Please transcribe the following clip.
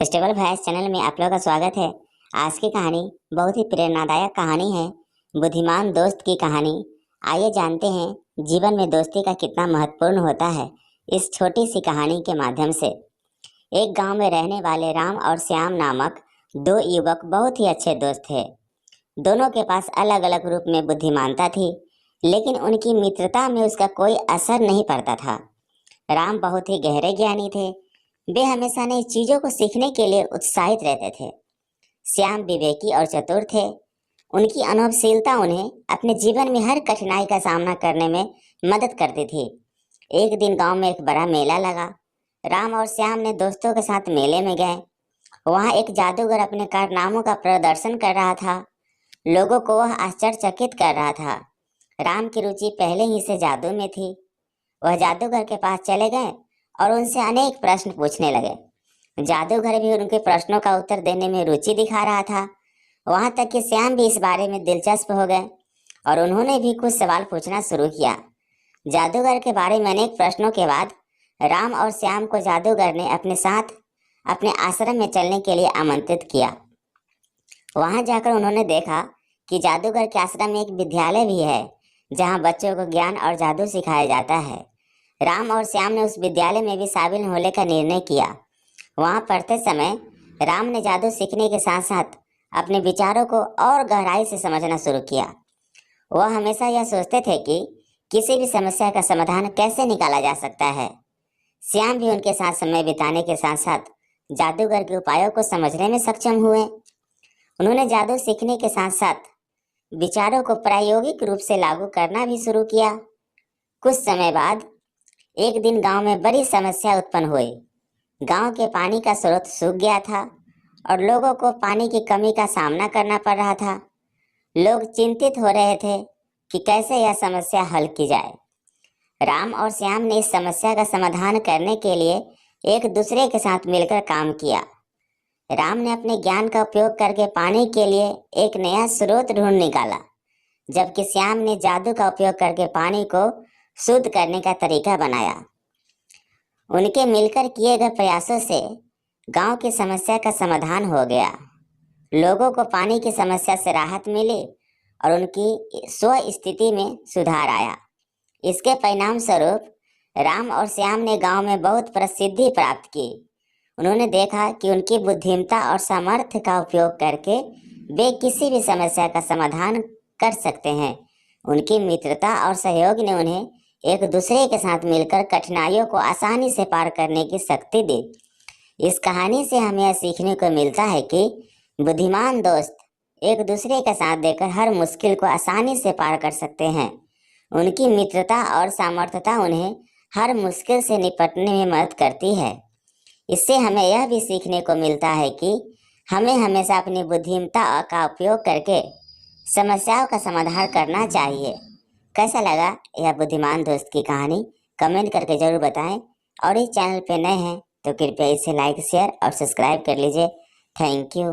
Festival voice channel में आप लोगों का स्वागत है। आज की कहानी बहुत ही प्रेरणादायक कहानी है, बुद्धिमान दोस्त की कहानी। आइए जानते हैं जीवन में दोस्ती का कितना महत्वपूर्ण होता है इस छोटी सी कहानी के माध्यम से। एक गांव में रहने वाले राम और श्याम नामक दो युवक बहुत ही अच्छे दोस्त थे। दोनों के पास अलग अलग रूप में बुद्धिमानता थी, लेकिन उनकी मित्रता में उसका कोई असर नहीं पड़ता था। राम बहुत ही गहरे ज्ञानी थे। वे हमेशा नई चीजों को सीखने के लिए उत्साहित रहते थे। श्याम विवेकी और चतुर थे। उनकी अनुभवशीलता उन्हें अपने जीवन में हर कठिनाई का सामना करने में मदद करती थी। एक दिन गांव में एक बड़ा मेला लगा। राम और श्याम ने दोस्तों के साथ मेले में गए। वहां एक जादूगर अपने कारनामों का प्रदर्शन कर रहा था। लोगों को वह आश्चर्यचकित कर रहा था। राम की रुचि पहले ही से जादू में थी। वह जादूगर के पास चले गए और उनसे अनेक प्रश्न पूछने लगे। जादूगर भी उनके प्रश्नों का उत्तर देने में रुचि दिखा रहा था। वहां तक कि श्याम भी इस बारे में दिलचस्प हो गए और उन्होंने भी कुछ सवाल पूछना शुरू किया। जादूगर के बारे में अनेक प्रश्नों के बाद राम और श्याम को जादूगर ने अपने साथ अपने आश्रम में चलने के लिए आमंत्रित किया। वहां जाकर उन्होंने देखा कि जादूगर के आश्रम में एक विद्यालय भी है, जहां बच्चों को ज्ञान और जादू सिखाया जाता है। राम और श्याम ने उस विद्यालय में भी शामिल होने का निर्णय किया। वहां पढ़ते समय राम ने जादू सीखने के साथ साथ अपने विचारों को और गहराई से समझना शुरू किया। वह हमेशा यह सोचते थे कि किसी भी समस्या का समाधान कैसे निकाला जा सकता है। श्याम भी उनके साथ समय बिताने के साथ साथ जादूगर के उपायों को समझने में सक्षम हुए। उन्होंने जादू सीखने के साथ साथ विचारों को प्रायोगिक रूप से लागू करना भी शुरू किया। कुछ समय बाद एक दिन गांव में बड़ी समस्या उत्पन्न हुई। गांव के पानी का स्रोत सूख गया था और लोगों को पानी की कमी का सामना करना पड़ रहा था। लोग चिंतित हो रहे थे कि कैसे यह समस्या हल की जाए। राम और श्याम ने इस समस्या का समाधान करने के लिए एक दूसरे के साथ मिलकर काम किया। राम ने अपने ज्ञान का उपयोग करके पानी के लिए एक नया स्रोत ढूंढ निकाला, जबकि श्याम ने जादू का उपयोग करके पानी को शुद्ध करने का तरीका बनाया। उनके मिलकर किए गए प्रयासों से गांव की समस्या का समाधान हो गया। लोगों को पानी की समस्या से राहत मिली और उनकी स्व स्थिति में सुधार आया। इसके परिणाम स्वरूप राम और श्याम ने गांव में बहुत प्रसिद्धि प्राप्त की। उन्होंने देखा कि उनकी बुद्धिमत्ता और सामर्थ्य का उपयोग करके वे किसी भी समस्या का समाधान कर सकते हैं। उनकी मित्रता और सहयोग ने उन्हें एक दूसरे के साथ मिलकर कठिनाइयों को आसानी से पार करने की शक्ति दी। इस कहानी से हमें यह सीखने को मिलता है कि बुद्धिमान दोस्त एक दूसरे का साथ देकर हर मुश्किल को आसानी से पार कर सकते हैं। उनकी मित्रता और सामर्थ्यता उन्हें हर मुश्किल से निपटने में मदद करती है। इससे हमें यह भी सीखने को मिलता है कि हमें हमेशा अपनी बुद्धिमत्ता का उपयोग करके समस्याओं का समाधान करना चाहिए। कैसा लगा यह बुद्धिमान दोस्त की कहानी? कमेंट करके जरूर बताएं और इस चैनल पे नए हैं तो कृपया इसे लाइक, शेयर और सब्सक्राइब कर लीजिए। Thank you.